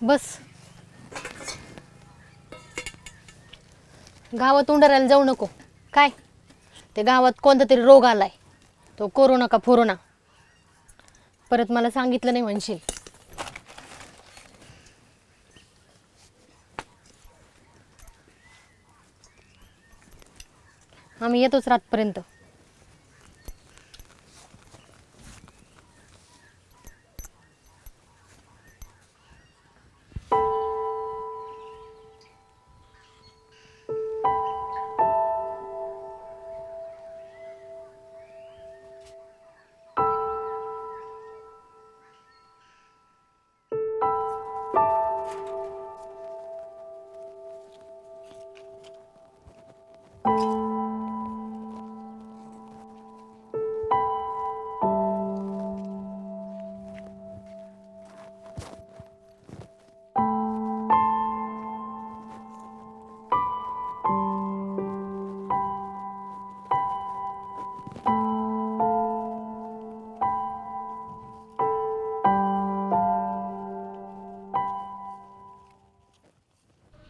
बस. गावात उंडरायला जाऊ नको. काय ते गावात कोणता तरी रोग आलाय, तो कोरोना का फोरोना. परत मला सांगितलं नाही म्हणशील. आम्ही येतोच रातपर्यंत.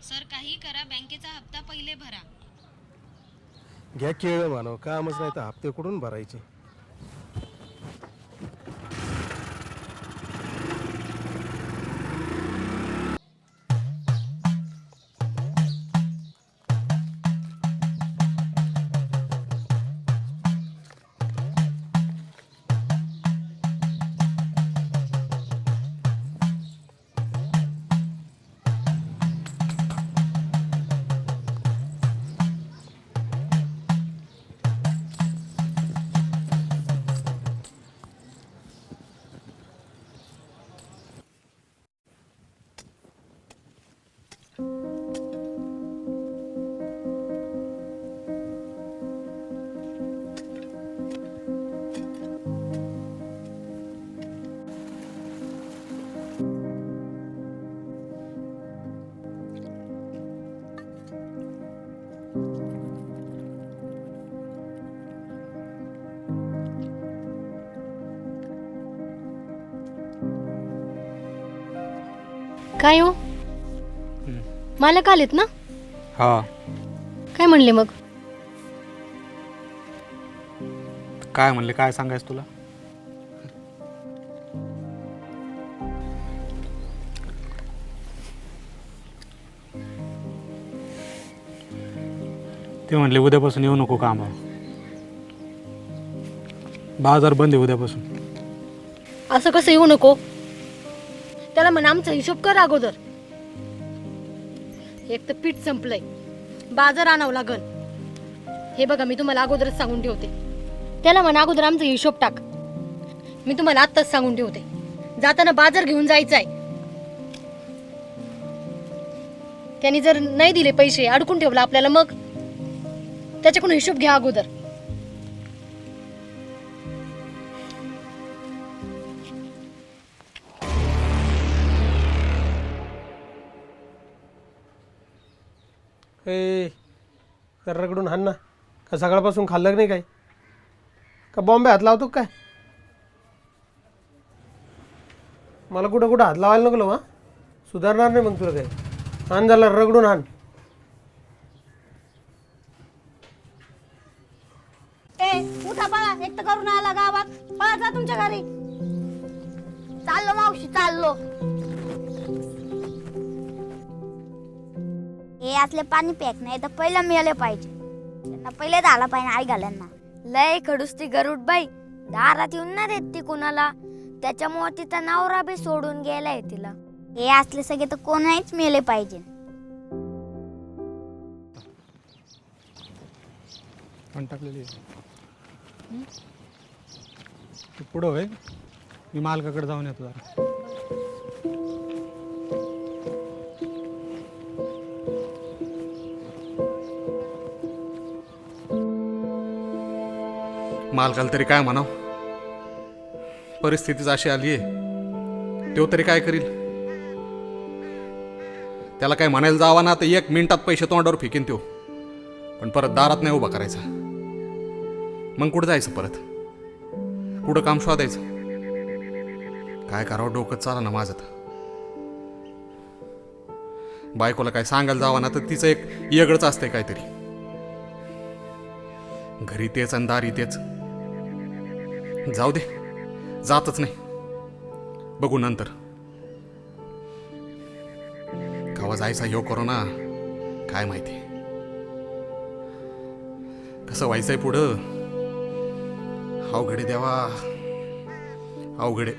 सर काही करा, बँकेचा हप्ता पहिले भरा. घ्या केळ मानव, कामच नाही तर हप्ते कुठून भरायचे. काय हो, मालक आलेत ना? हा. काय म्हणले मग? काय म्हणले, काय सांगायचं तुला? ते म्हणले उद्यापासून येऊ नको कामावर, बाजार बंद आहे उद्यापासून. असं कसं येऊ नको? त्याला म्हणा आमचा हिशोब कर अगोदर. एक तर पीठ संपलंय, बाजार आणावं लागल. हे बघा, मी तुम्हाला अगोदरच सांगून ठेवते. त्याला म्हणा अगोदर आमचा हिशोब टाक. मी तुम्हाला आत्ताच सांगून ठेवते, जाताना बाजार घेऊन जायचाय. त्यांनी जर नाही दिले पैसे, अडकून ठेवला आपल्याला, मग त्याच्याकडून हिशोब घ्या अगोदर. ए रगडून हाण ना. का सकाळपासून खाल्लं नाही काय? का बॉम्बे हात लावतो काय? मला कुठं कुठं हात लावायला नको हा, सुधारणार नाही मग तुला काय. हाण झाला, रगडून हाण. उठा पळा, एक तर करून आला गावात. पळा जा तुमच्या घरी. चाललो मावशी, चाललो. हे असले पाणी पॅक नाही तर पहिलं मिळाले पाहिजे. त्यांना पहिले झाला पाहिजे आई घाल्यांना. लय खडूस ती गरुड बाई, दारात येऊन ना देत ती कुणाला. त्याच्यामुळे तिचा नवरा बी सोडून गेलाय तिला. हे असले सगळे तर कोणाहीच मिळाले पाहिजे. टाकलेली तू पुढं होय, मी मालकाकडे जाऊन येतो जरा. मालकाला तरी काय म्हणाव, परिस्थितीच अशी आली आहे, तो तरी काय करील. त्याला काय म्हणायला जावा ना तर 1 मिनिटात पैसे तोंडावर फेकीन तो, पण परत दारात नाही उभा करायचा. मग कुठं जायचं, परत कुठं काम शोधायचं? काय करावं डोकं चाला ना माझं तर. बायकोला काय सांगायला जावं ना तर तिचं एक वेगळंच असतंय काहीतरी. घरी तेच आणि दारी तेच. जाऊ दे, जातच नाही, बघू नंतर. केव्हा जायचा ह्यो कोरोना काय माहिती, कसं व्हायचंय पुढं. अवघडे देवा, अवघडे.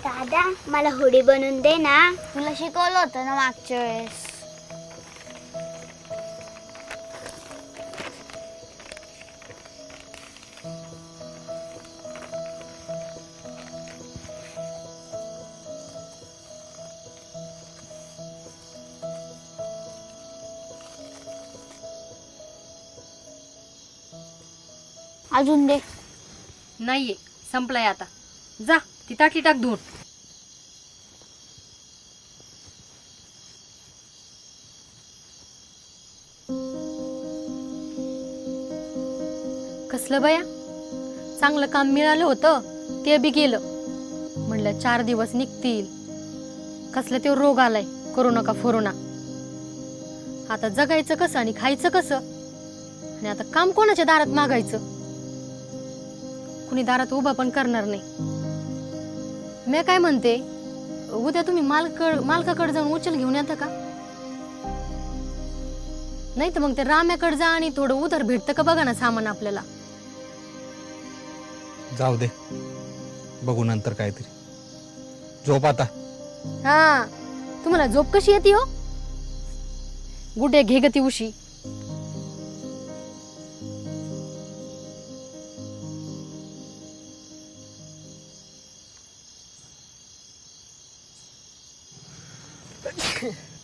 दादा मला हुडी बनवून दे ना. तुला शिकवलं होतं ना मागच्या वेळेस. अजून दे. नाहीये, संपलंय आता. जा ती ताटली टाक धुवून. कसलं बया, चांगलं काम मिळालं होतं ते बी गेलं. म्हणलं 4 दिवस निघतील, कसलं ते रोग आलाय कोरोना का फोरोना. आता जगायचं कसं आणि खायचं कसं, आणि आता काम कोणाच्या दारात मागायचं. कुणी दारात उभा पण करणार नाही. मी काय म्हणते, उद्या तुम्ही मालकाकडे जाऊन उचल घेऊन येता का? नाही तर मग ते राम्याकडे जा आणि थोडं उधार भेटतं का बघा ना सामान आपल्याला. जाऊ दे, बघू नंतर काहीतरी. झोप आता. हा, तुम्हाला झोप कशी येते हो? गुड्या घे ग ती उशी.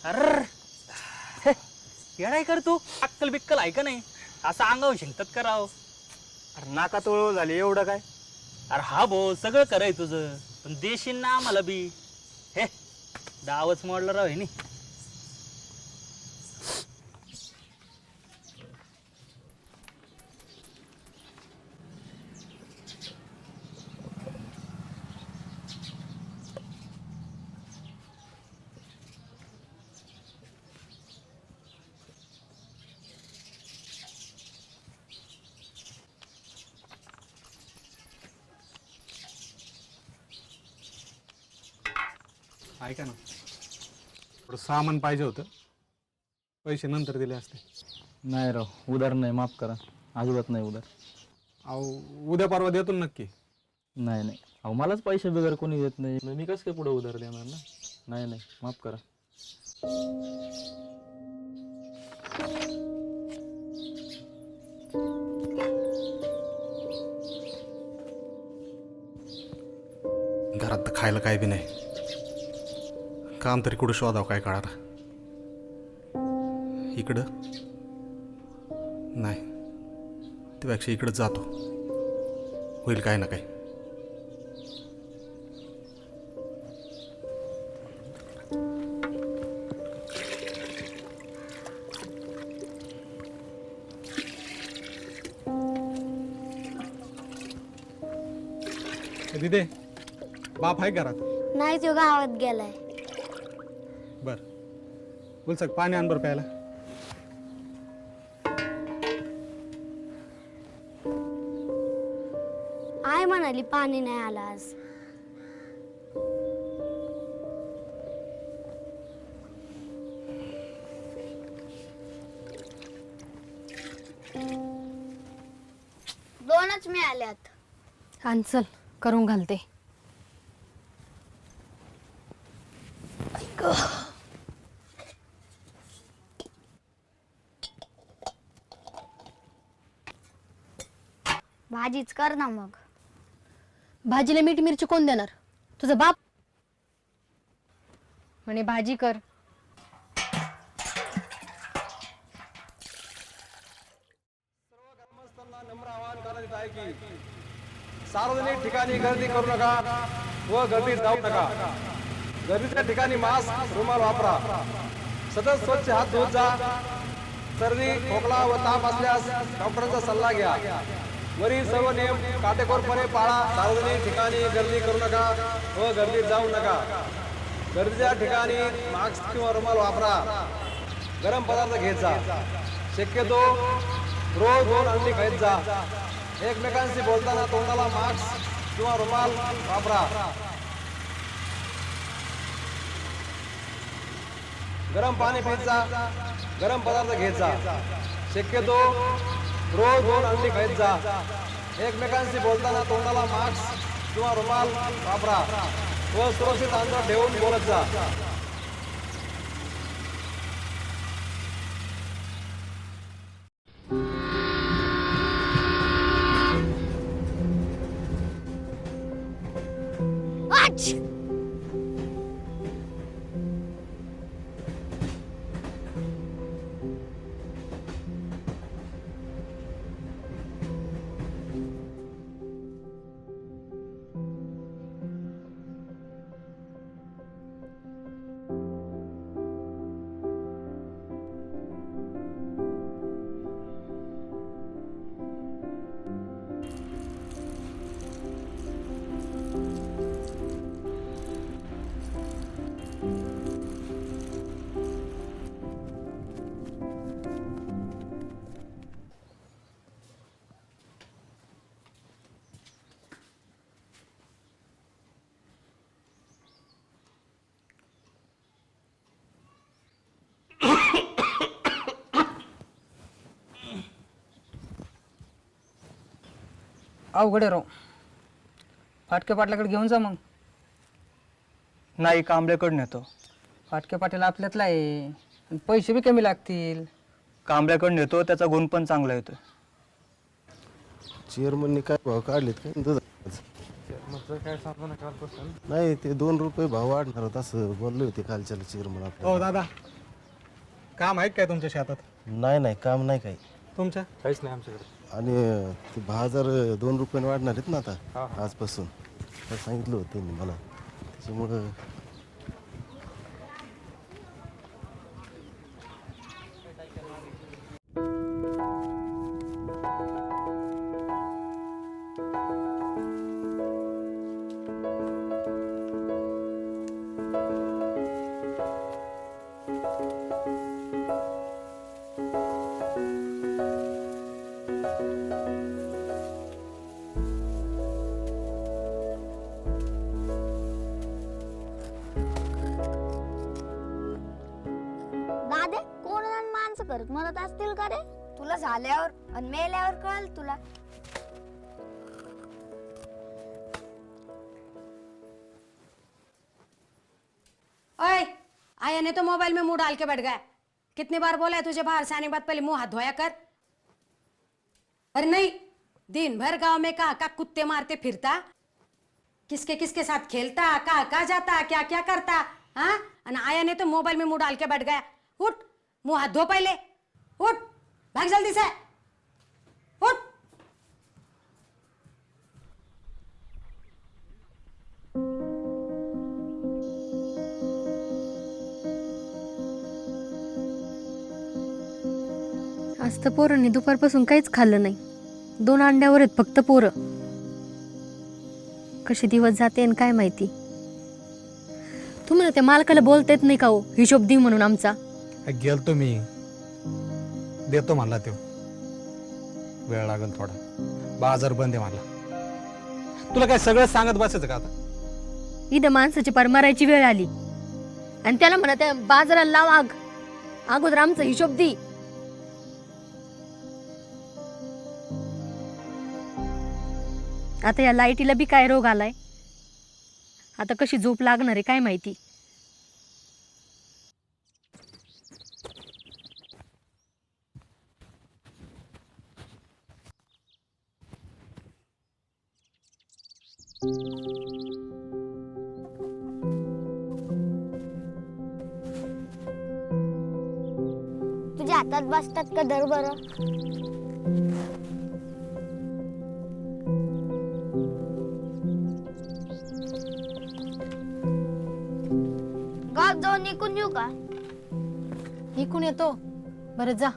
अरे येडाय कर तू, अक्कल बिक्कल आहे का नाही? असं अंगावर शिंकतात कराव. अरे नाका तोळ झाली एवढं काय? अरे हा भाऊ सगळं कराय तुझं, पण देशील ना आम्हाला बी. हे डावच मोडलं राव नी. ऐका ना, थोडं सामान पाहिजे होतं, पैसे नंतर दिले असते. नाही राव, उधार नाही, माफ करा. अजिबात नाही उधार. अहो उद्या परवा देतो ना नक्की. नाही नाही, अहो मलाच पैसे वगैरे कोणी देत नाही, मग मी कसं काय पुढे उधार देणार ना. नाही नाही, माफ करा. घरात तर खायला काय बी नाही, काम तरी कुठं शोधावं काय कळाना. इकडं नाही, त्यापेक्षा इकडंच जातो, होईल काय ना काय. दिदे, बाप आहे घरात? नाही, तो गावात गेलाय. बर, बोलsak पाणी आण बरं प्यायला. आई म्हणाली पाणी नाही आलं आज. दोनच मिळाल्यात. आण चल, करून घालते. भाजीच कर ना मग. भाजीला मीठ मिरची कोण देणार? तुझा बाप म्हणे भाजी कर. नम्र आवाहन करण्यात आहे की सार्वजनिक ठिकाणी गर्दी करू नका व गर्दीत जाऊ नका. गर्दीच्या ठिकाणी मास्क रुमाल वापरा. सतत स्वच्छ हात धुत जा. सर्दी खोकला व ताप असल्यास डॉक्टरांचा सल्ला घ्या. वरील सर्व नियम काटेकोरपणे पाळा. सार्वजनिक ठिकाणी गर्दी करू नका व गर्दीत जाऊ नका. गर्दीच्या ठिकाणी मास्क किंवा रुमाल वापरा. गरम पदार्थ घेत जा. शक्यतो रोज 2 अंडी खात जा. एकमेकांशी बोलताना तोंडाला मास्क किंवा रुमाल वापरा. गरम पाणी पित जा. गरम पदार्थ घेत जा. शक्यतो रोज 2 अंडी खात जा. एकमेकांशी बोलताना तोंडाला मास्क किंवा रुमाल वापरा व सुरक्षित अंतर ठेवून बोलत जा. अवघड आहे राव. फाटके पाटलाकडे घेऊन जा मग. नाही कांबळेकडे नेतो. फाटके पाटील आपल्यातला आहे आणि पैसे बी कमी लागतील. कांबळेकडे नेतो, त्याचा गुण पण चांगला येतो. चेअरमनने काय भाव काढलेत काय दुधाचे? नाही ते 2 रुपये भाव वाढणार होत असं बोलले होते कालच्याला चेअरमन आपल्याला. हो दादा, काम आहे काय तुमच्या शेतात? नाही काम नाही काही. तुमच्या काहीच नाही आमच्याकडे. आणि ते 2 रुपयाने वाढणार आहेत ना आता आजपासून. तर सांगितलं होतं त्यांनी मला. त्याच्यामुळं दादे कोण माणसं करत म्हणत असतील का रे? तुला झाल्यावर आणि मेल्यावर कळल तुला. ओए, आया ने तो मोबाइल में मुंह डाल के बैठ गया. कितनी बार बोला है तुझे बाहर से आने के बाद पहले मुंह हाथ धोया कर. अरे नहीं, दिन भर गांव में कहाँ कुत्ते मारते फिरता, किसके किसके साथ खेलता, कहाँ जाता, क्या क्या करता. हाँ, और आया ने तो मोबाइल में मुंह डाल के बैठ गया. उठ, मुंह हाथ धो पहले. उठ, भाग जल्दी से. उठ. आज तर पोरांनी दुपारपासून काहीच खाल्लं नाही. 2 अंड्यावर आहेत फक्त पोरं. कसे दिवस जाते आणि काय माहिती. तुम्हाला त्या मालकाला बोलता येत नाही का हो, हिशोब दे म्हणून आमचा. गेलतो मी, देतो म्हणला तो. वेळ लागेल थोडा, बाजार बंद आहे मला. तुला काय सगळं सांगत बसायचं का आता? इथं माणसाची पार मारायची वेळ आली आणि त्याला म्हणा त्या बाजाराला लाव आग. अगोदर आमचा हिशोब दे. आता या लाईटीला बी काय रोग आलाय. आता कशी झोप लागणार आहे काय माहिती. तुझ्या हातात बसतात का दर बरं? गाव जाऊन निघून येऊ का? इकून येतो बरं जा,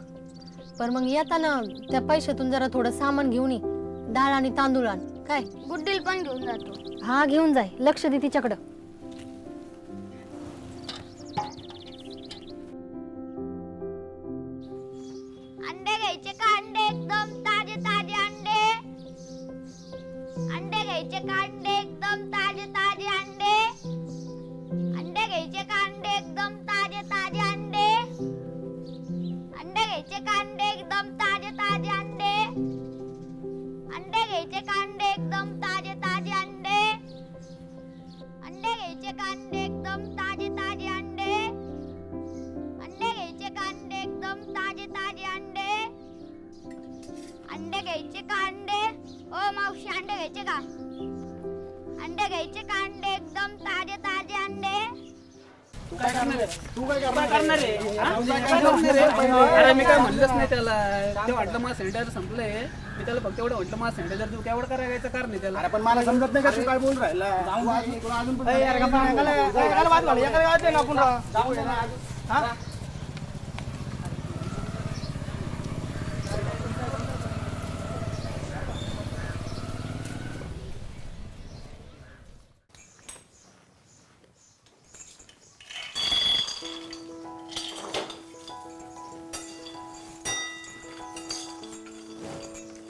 पण मग येताना त्या पैशातून जरा थोडं सामान घेऊन ये, डाळ आणि तांदूळ आण. काय? गुड्डील पण घेऊन जातो. हा घेऊन जाय, लक्ष दे तिच्याकडं. अंडे घ्यायचे का? अंडे एकदम ताजे ताजे अंडे. अंडे घ्यायचे का? अंडे एकदम ताजे ताजे अंडे. अंडे घ्यायचे का? अंडे एकदम ताजे ताजे अंडे. अंडे घ्यायचे का? अंडे एकदम ताजे ताजे अंडे. अंडे घ्यायचे का? अंडे एकदम ताजे ताजे अंडे. अंडे घ्यायचे का? अंडे एकदम ताजे ताजे अंडे. अंडे घ्यायचे का? अंडे एकदम ताजे ताजे अंडे. अंडे घ्यायचे का? अंडे ओ मावशी अंडे घ्यायचे का? अंडे घ्यायचे का? अंडे एकदम ताजे ताजे अंडे. अरे मी काय म्हणलंच नाही त्याला. ते वाटलं मला सॅनिटायझर संपलंय, मी त्याला फक्त एवढं म्हटलं मला सॅनिटायझर तू केवढं करायचं कारण नाही त्याला. पण मला समजत नाही का तू काय बोल राहिला.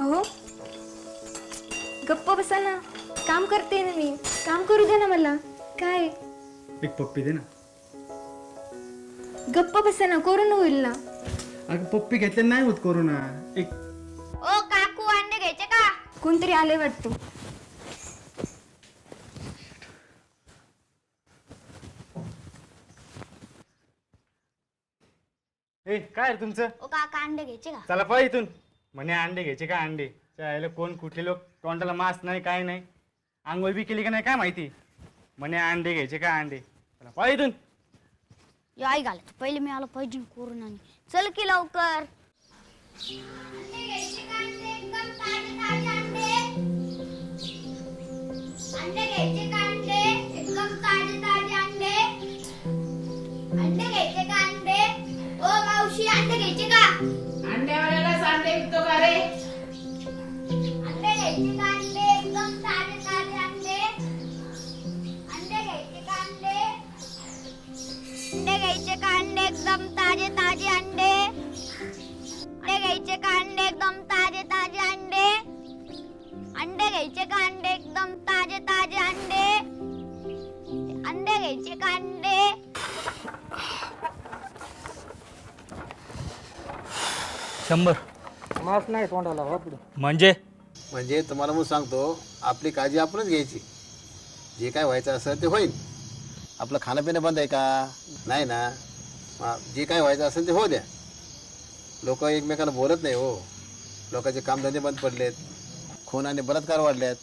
अहो गप्प बसा ना, काम करते ना मी. काम करू दे ना मला. काय एक पप्पी दे ना. गप्प बसा ना, करून होईल ना. अगं पप्पी घेतले नाही होत कोरोना. एक ओ काकू अंडे घ्यायचे का? कोणतरी आले वाटतं. काय रे तुमचं? ओ काका अंडे घ्यायचे का? चला पाय इथून. म्हणे अंडे घ्यायचे का? अंडे चायला कोण कुठले लोक तोंडाला मास्क नाही काय नाही, आंघोळ बी केली का नाही काय माहिती. म्हणे अंडे घ्यायचे का? अंडे. चला पाय इथून. यो आई घालत पहिले मी आलो पाहिजे करून आणि चल की लवकर. अंडे घ्यायचे का? अंडे एकदम ताजे ताजे अंडे. अंडे घ्यायचे का? अंडे एकदम ताजे ताजे अंडे. अंडे घ्यायचे का? अंडे ओ मावशी अंडे घ्यायचे का? अंड्यावाल्याला अंडे विकतो का रे? अंडे घ्यायचे का? अंडे एकदम ताजे ताजे अंडे. अंडे घ्यायचे का? अंडे. अंडे घ्यायचे का? अंडे एकदम ताजे ताजे अंडे. अंडे घ्यायचे का? अंडे एकदम ताजे ताजे अंडे. अंडे घ्यायचे का? अंडे एकदम ताजे ताजे अंडे. अंडे घ्यायचे का? अंडे. शंभर माफ नाही तोंडाला हो पुढे. म्हणजे तुम्हाला मग सांगतो, आपली काळजी आपणच घ्यायची. जे काय व्हायचं असेल ते होईल. आपलं खाणं पिणं बंद आहे का? नाही ना. जे काय व्हायचं असेल ते होऊ द्या. लोक एकमेकांना बोलत नाही हो. लोकांचे कामधंदे बंद पडलेत, खून आणि बलात्कार वाढल्यात,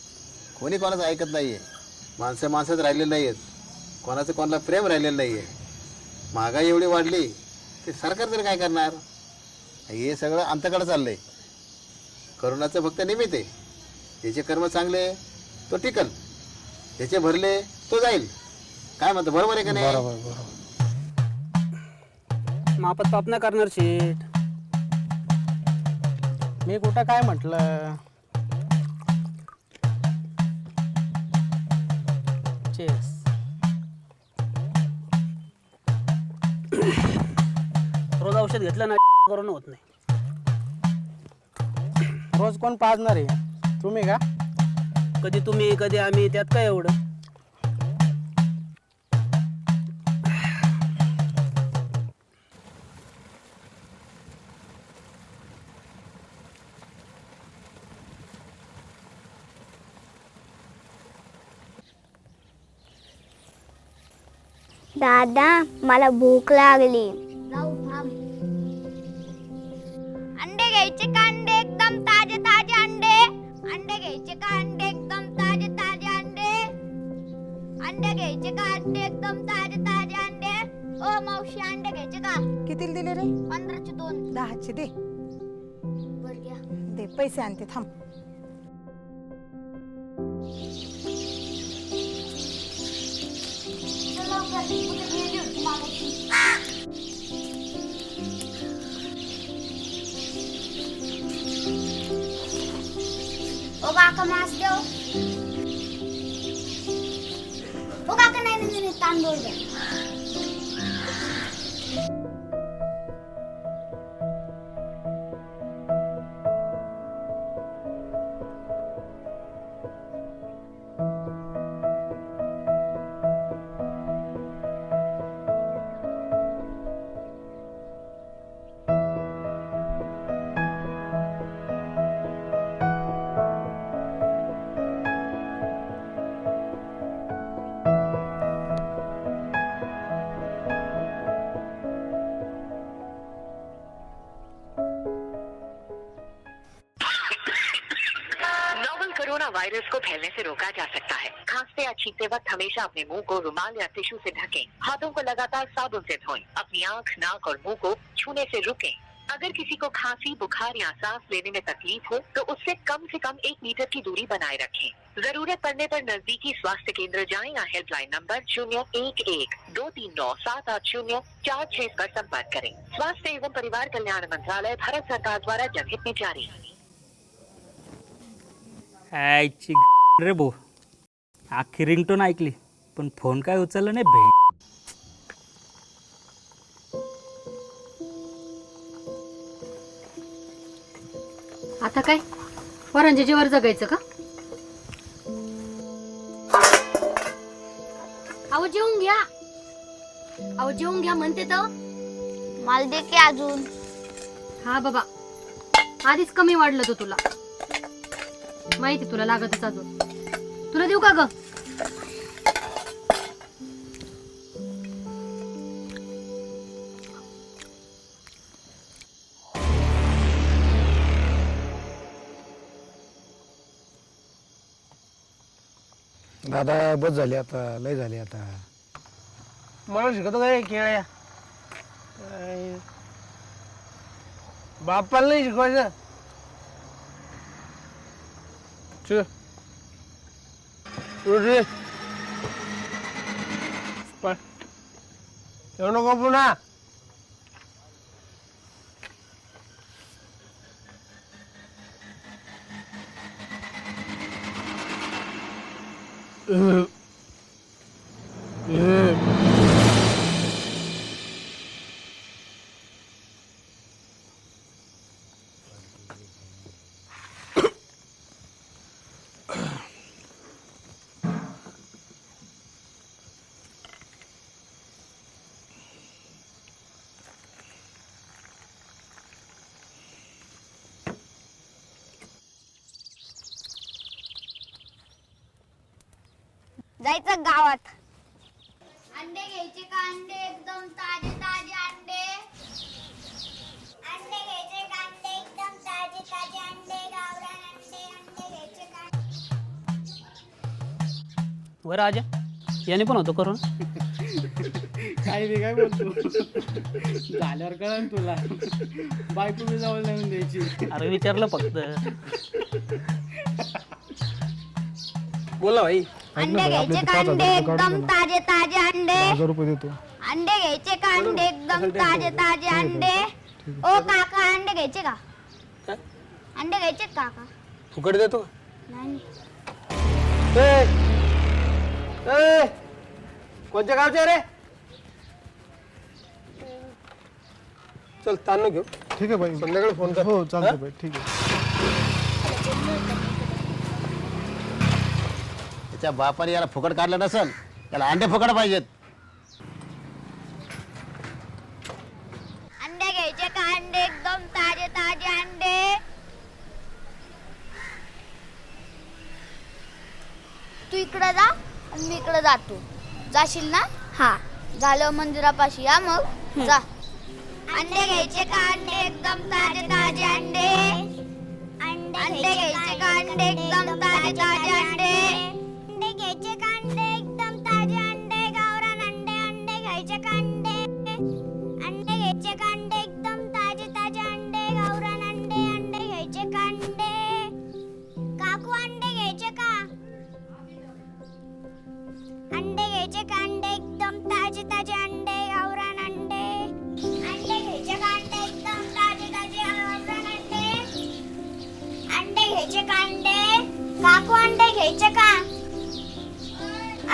कोणी कोणाचं ऐकत नाही आहे. माणसं माणसंच राहिलेलं नाही आहेत, कोणाचं कोणाला प्रेम राहिलेलं नाही आहे. महागाई एवढी वाढली ते सरकार तरी काय करणार. हे सगळं अंतकडं चाललं आहे. करोनाचं फक्त निमित्त आहे. ज्याचे कर्म चांगले तो टिकल, ज्याचे भरले तो जाईल. काय म्हणतो, बरोबर आहे का नाही? मापत पाप नाही करणार शेठ. मी कुठं काय म्हटलं. चेस रोज औषध घेतलं ना करून होत नाही. रोज कोण पाजणार आहे? तुम्ही का? कधी तुम्ही कधी आम्ही, त्यात काय एवढं. दादा मला भूक लागली. जाऊ थांब. अंडे घ्यायचे का? अंडे एकदम ताजे ताजे अंडे. अंडे घ्यायचे का? अंडे एकदम ताजे ताजे अंडे. अंडे घ्यायचे का? अंडे एकदम ताजे ताजे अंडे. ओ मावशी अंडे घ्यायचे का? कितीला दिले रे? 15चे 2. 10चे दे. बर घ्या. दे पैसे आणते थांब. चला लवकर, कुठे गेली होती मावशी? ओ काका मास देव. ओ काका नाही तांदूळ द्या. कोरोना वायरस को फैलने से रोका जा सकता है। खांसते या छींकते वक्त हमेशा अपने मुंह को रुमाल या टिश्यू से ढकें। हाथों को लगातार साबुन से धोएं। अपनी आंख, नाक और मुंह को छूने से रुकें। अगर किसी को खांसी, बुखार या सांस लेने में तकलीफ हो तो उससे कम से कम 1 मीटर की दूरी बनाए रखें। जरूरत पड़ने पर नजदीकी स्वास्थ्य केंद्र जाएं या हेल्पलाइन नंबर 011-239-780-466 पर संपर्क करें। स्वास्थ्य एवं परिवार कल्याण मंत्रालय, भारत सरकार द्वारा जनहित में जारी। आयची रे भाऊ, आखी रिंगटोन ऐकली पण फोन काय उचलला नाही भे. आता काय पोरांच्या जीवावर जगायचं का? अहो जेवून घ्या. अहो जेवून घ्या म्हणते तर. मला दे की अजून. हा बाबा, आधीच कमी वाढलं तो तुला माहिती, तुला लागतच अजून. तुला देऊ का ग? दादा बस झाली आता, लय झाली आता. मला शिकवतो काय खेळ्या? बापाला नाही शिकवायचं. चल रे, येऊ नको पुन्हा. जायचं गावात. अंडे घ्यायचे का? अंडे एकदम ताजे ताजे अंडे. अंडे घ्यायचे का? अंडे एकदम ताजे ताजे अंडे. गावरान अंडे. अंडे घ्यायचे का? वर राजा याने पण होतो करून काय रे, काय बोलतो? झाल्यावर कळलं ना तुला. बायको मी जवळ लावून द्यायची. अरे विचारलं फक्त. बोला भाई. अंडे घ्यायचे का? अंडे एकदम ताजे ताजे अंडे. 1000 रुपये देतो. अंडे घ्यायचे का? अंडे एकदम ताजे ताजे अंडे. ओ काका अंडे घ्यायचे का? अंडे घ्यायचे काका? फुकट देतो. नाही. कोणत्या गावचे रे? चल ताण घेऊ. ठीक आहे भाई, संध्याकाळी फोन कर. हो चालतं भाई, ठीक आहे. त्याच्या बापाने याला फुकट काढलं नसल, त्याला अंडे फुकट पाहिजेत. अंडे घ्यायचे का? अंडे एकदम ताजे ताजे अंडे. तू इकडे जा आणि मी इकडे जातो. जाशील ना? हा. झालं मंदिरापाशी या मग. जा. अंडे घ्यायचे का? अंडे एकदम ताजे ताजे अंडे. अंडे घ्यायचे का? अंडे एकदम ताजे ताजे अंडे. अंडे घ्यायचे का? अंडे एकदम ताजे ताजे ताजे अंडे गावरान अंडे अंडे घ्यायचे का अंडे एकदम ताजे ताजे गावरान अंडे अंडे घ्यायचे का अंडे काकू अंडे घ्यायचे का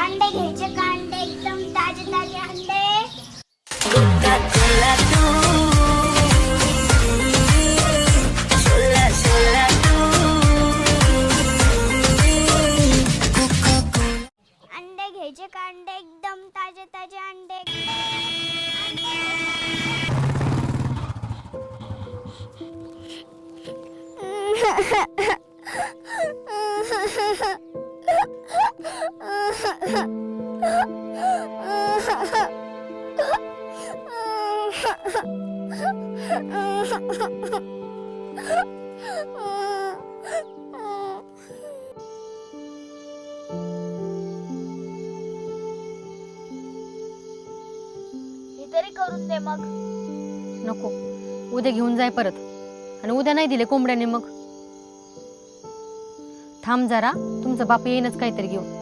अंडे घ्यायचे का अंडे एकदम ताजे ताजे अंडे अंडे घ्यायचे का अंडे एकदम ताजे ताजे अंडे तरी करून दे मग. नको, उद्या घेऊन जाय परत. आणि उद्या नाही दिले कोंबड्याने मग. थांब जरा, तुमचा बाप येईनच काहीतरी घेऊन.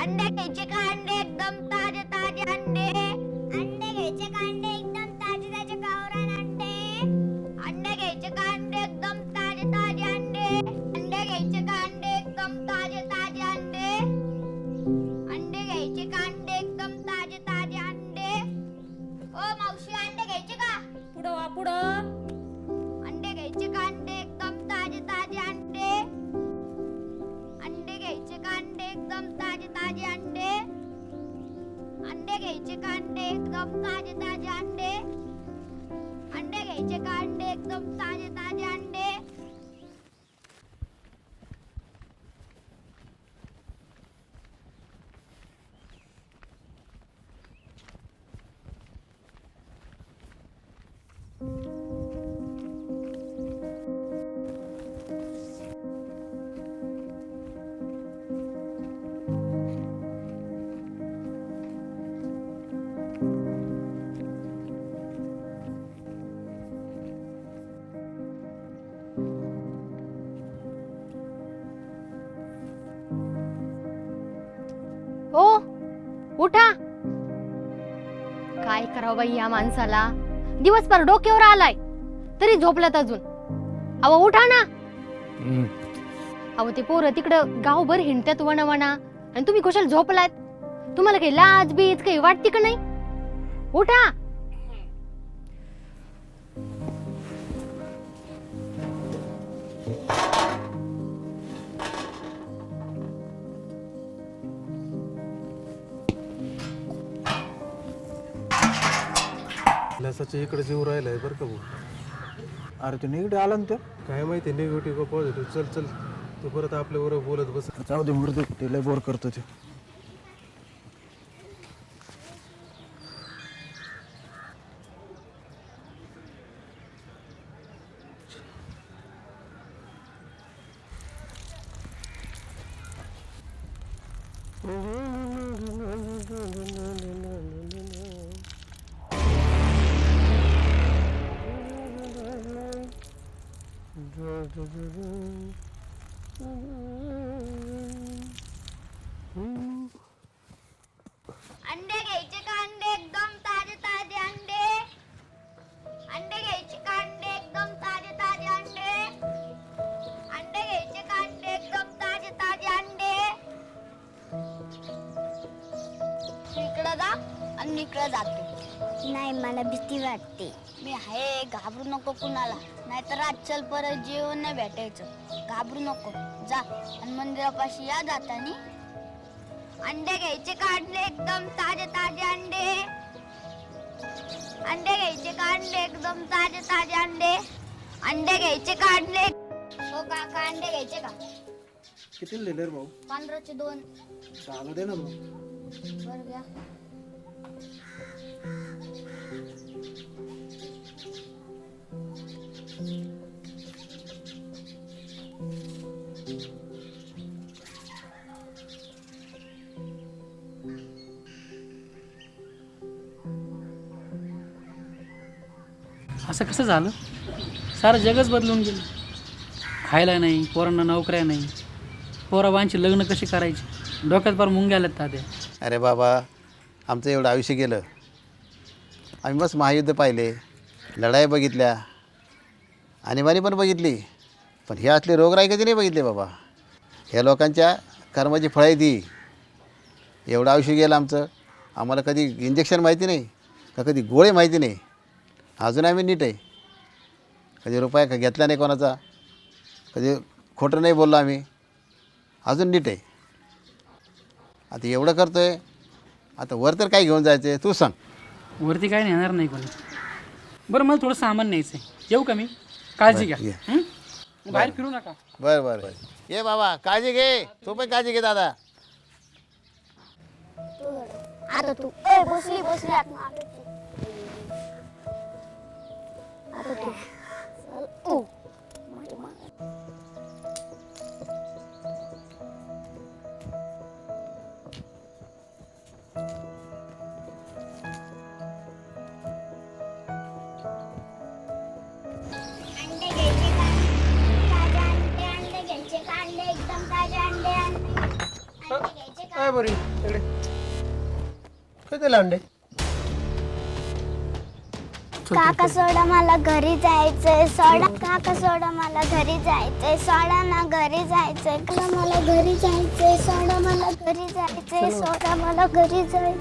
अंडे घ्यायचे का अंडे एकदम ताजे ताजे अंडे अंडे घ्यायचे का अंडे एकदम ताजे ताजे गावरान अंडे अंडे घ्यायचे का अंडे एकदम ताजे ताजे अंडे अंडे घ्यायचे का अंडे एकदम ताजे ताजे अंडे अंडे घ्यायचे का अंडे एकदम ताजे ताजे अंडे ओ मावशी अंडे घ्यायचे का पुढं वा पुढं अंडे घ्यायचे का अंडे एकदम ताजे ताजे अंडे अंडे घ्यायचे का अंडे एकदम ताजे ताजे अंडे अंडे घ्यायचे का अंडे एकदम ताजे ताजे अंडे अंडे घ्यायचे का अंडे एकदम ताजे ताजे अंडे ओ उठा. काय करावं बाई या माणसाला. दिवसभर डोक्यावर आलाय तरी झोपल्यात अजून. अहो उठा ना. अहो ते पोरं तिकडं गावभर हिंडतात वणा आणि तुम्ही कशाला झोपलात. तुम्हाला काही लाज बीज काही वाटते का नाही. उठा. लसाच्या इकडे जीव राहिलाय बरं का भाऊ. अरे तू निगेटिव्ह आला ना तो. काय माहिती निगेटिव्ह का पॉझिटिव्ह. चल चल तू परत आपल्या बरोबर बोलत बस. जाऊ दे मुर्दे ते लय बोर करतो ते. अंडे घ्यायचे का अंडे एकदम ताजे ताजे अंडे अंडे घ्यायचे का अंडे एकदम ताजे ताजे अंडे अंडे घ्यायचे का अंडे एकदम ताजे ताजे अंडे इकडे जा आणि इकडे जातो. नाही मला भीती वाटते. मी आहे, घाबरू नको कुणाला, नाहीतर आज चल परत जेवण नाही भेटायचं. घाबरू नको, जा. आणि मंदिरापाशी या जातानी अंडे घ्यायचे काढले एकदम ताजे ताजे अंडे. अंडे घ्यायचे काढले एकदम ताजे ताजे अंडे. अंडे घ्यायचे काढले. हो काका अंडे घ्यायचे का? किती लिहिले रे भाऊ? 15चे 2. चालू दे ना मग. बरं घ्या. असं कसं झालं? सारं जगच बदलून गेलं. खायला नाही, पोरांना नोकऱ्या नाही, पोराबांची लग्न कशी करायची, डोक्यात फार मुंग्या आल्यात तात्या. अरे बाबा, आमचं एवढं आयुष्य गेलं. आम्ही बस महायुद्ध पाहिले, लढाई बघितल्या, आणीबाणी पण बघितली, पण हे असले रोगराई कधी नाही बघितले बाबा. ह्या लोकांच्या कर्माची फळं आहे ती. एवढं आयुष्य गेलं आमचं. आम्हाला कधी इंजेक्शन माहिती नाही का, कधी गोळे माहिती नाही. अजून आम्ही नीट आहे. कधी रुपया घेतला नाही कोणाचा, कधी खोटं नाही बोललो आम्ही. अजून नीट आहे. आता एवढं करतो आहे, आता वर तर काय घेऊन जायचं आहे तू सांग. वरती काय नेणार नाही कोणी. बरं मला थोडं सामान न्यायचं आहे, येऊ का मी? काळजी घ्या. हं? बाहेर फिरू नका. बरं बरं ये बाबा, काळजी घे. तू पण काळजी घे दादा. आता तू बसली बसली आता तू तू काय बरी काय अंडे? काका सोडा मला घरी जायचंय. सोडा काका सोडा मला घरी जायचंय. सोडा ना घरी जायचंय. मला घरी जायचंय. सोडा मला घरी जायचंय. सोडा मला घरी जायचंय.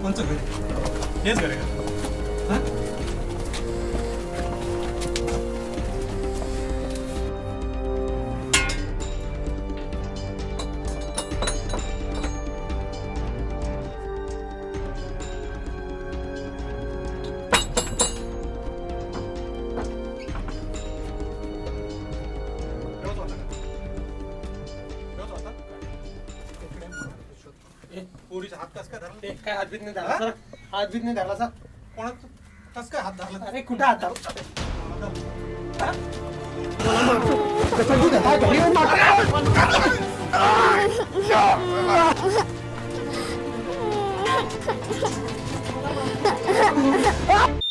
कोणचं घर? हेच घर आहे का? हां? पोरीचा हात कस काय धरला? काय हातबीत नाही धरला सर? हातबीत नाही धरला सर? कोणाचा कस काय हात धरला? अरे कुठं हात धरला? Ah!